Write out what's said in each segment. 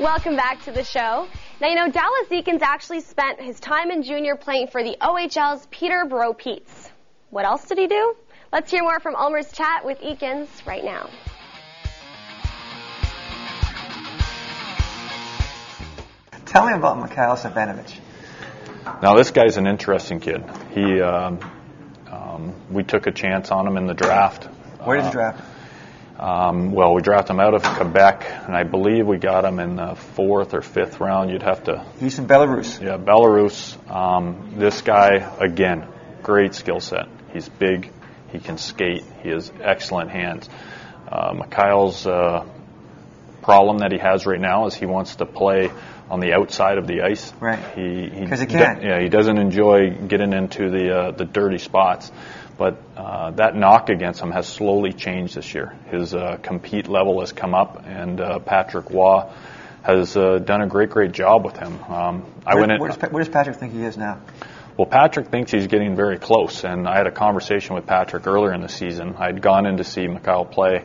Welcome back to the show. Now, you know, Dallas Eakins actually spent his time in junior playing for the OHL's Peterborough Petes. What else did he do? Let's hear more from Ulmer's chat with Eakins right now. Tell me about Mikhail Savinovich. Now, this guy's an interesting kid. We took a chance on him in the draft. Where did you draft him? Well, we drafted him out of Quebec, and I believe we got him in the 4th or 5th round. You'd have to... He's from Belarus. Yeah, Belarus. This guy, again, great skill set. He's big. He can skate. He has excellent hands. Mikhail's problem that he has right now is he wants to play on the outside of the ice. Right. Because he can. He doesn't enjoy getting into the dirty spots. But that knock against him has slowly changed this year. His compete level has come up, and Patrick Waugh has done a great job with him. Where does Patrick think he is now? Well, Patrick thinks he's getting very close, and I had a conversation with Patrick earlier in the season. I'd gone in to see Mikhail play.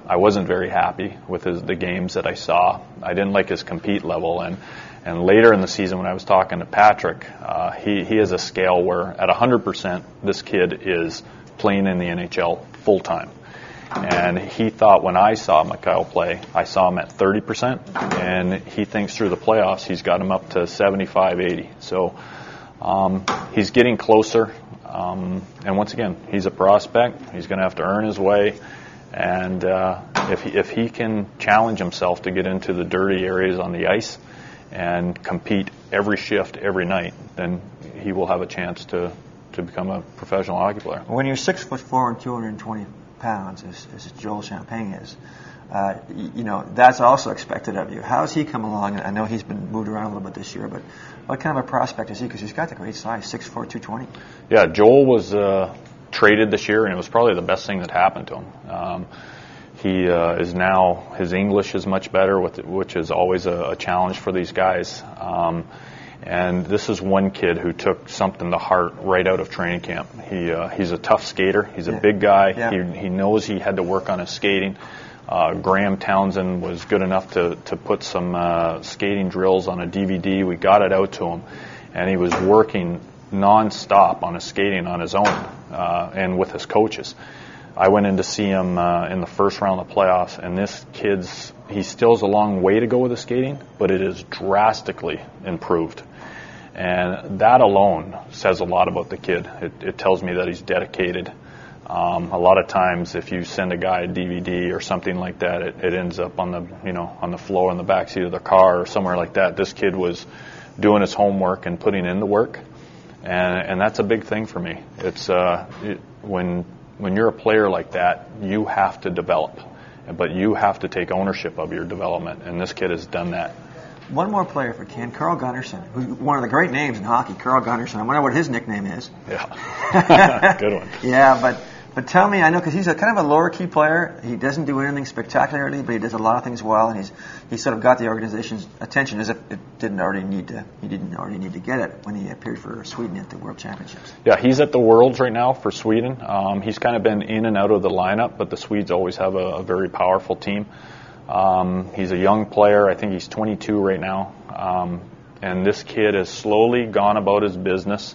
I wasn't very happy with the games that I saw. I didn't like his compete level, and later in the season when I was talking to Patrick, he has a scale where at 100% this kid is playing in the NHL full-time. And he thought when I saw Mikhail play, I saw him at 30%, and he thinks through the playoffs he's got him up to 75, 80. So he's getting closer, and once again, he's a prospect. He's going to have to earn his way. And if he can challenge himself to get into the dirty areas on the ice and compete every shift, every night, then he will have a chance to become a professional hockey player. When you're 6'4" and 220 pounds, as Joel Champagne is, that's also expected of you. How's he come along? I know he's been moved around a little bit this year, but what kind of a prospect is he? Because he's got the great size, 6'4", 220. Yeah, Joel was traded this year, and it was probably the best thing that happened to him. He is now, his English is much better, which is always a challenge for these guys. And this is one kid who took something to heart right out of training camp. He's a tough skater. He's a big guy. Yeah. He knows he had to work on his skating. Graham Townsend was good enough to put some skating drills on a DVD. We got it out to him, and he was working non-stop on his skating on his own and with his coaches. I went in to see him in the first round of the playoffs, and this he still has a long way to go with his skating, but it is drastically improved. And that alone says a lot about the kid. It tells me that he's dedicated. A lot of times, if you send a guy a DVD or something like that, it ends up on the floor in the backseat of the car or somewhere like that. This kid was doing his homework and putting in the work, and that's a big thing for me. It's when you're a player like that, you have to develop, but you have to take ownership of your development, and this kid has done that. One more player for Ken, Carl Gunnarsson, who's one of the great names in hockey, Carl Gunnarsson. I wonder what his nickname is. Yeah, good one. Yeah, but tell me, I know because he's a kind of a lower key player. He doesn't do anything spectacularly, but he does a lot of things well, and he's sort of got the organization's attention as if he didn't already need to get it when he appeared for Sweden at the World Championships. Yeah, he's at the Worlds right now for Sweden. He's kind of been in and out of the lineup, but the Swedes always have a very powerful team. He's a young player. I think he's 22 right now. And this kid has slowly gone about his business,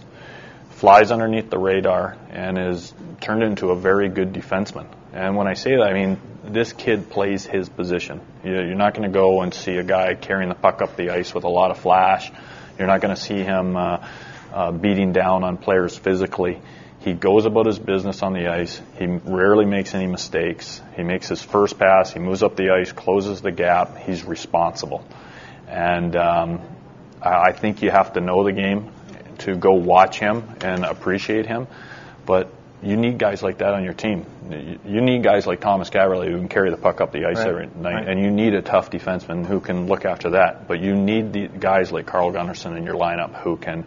flies underneath the radar, and is turned into a very good defenseman. And when I say that, I mean this kid plays his position. You're not going to go and see a guy carrying the puck up the ice with a lot of flash. You're not going to see him beating down on players physically. He goes about his business on the ice. He rarely makes any mistakes. He makes his first pass. He moves up the ice, closes the gap. He's responsible. And I think you have to know the game to go watch him and appreciate him. But you need guys like that on your team. You need guys like Thomas Caverly who can carry the puck up the ice every night. And you need a tough defenseman who can look after that. But you need the guys like Carl Gunnarsson in your lineup who can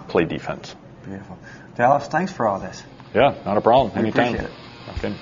play defense. Beautiful. Dallas, thanks for all this. Yeah, not a problem. Anytime. Appreciate it. Okay.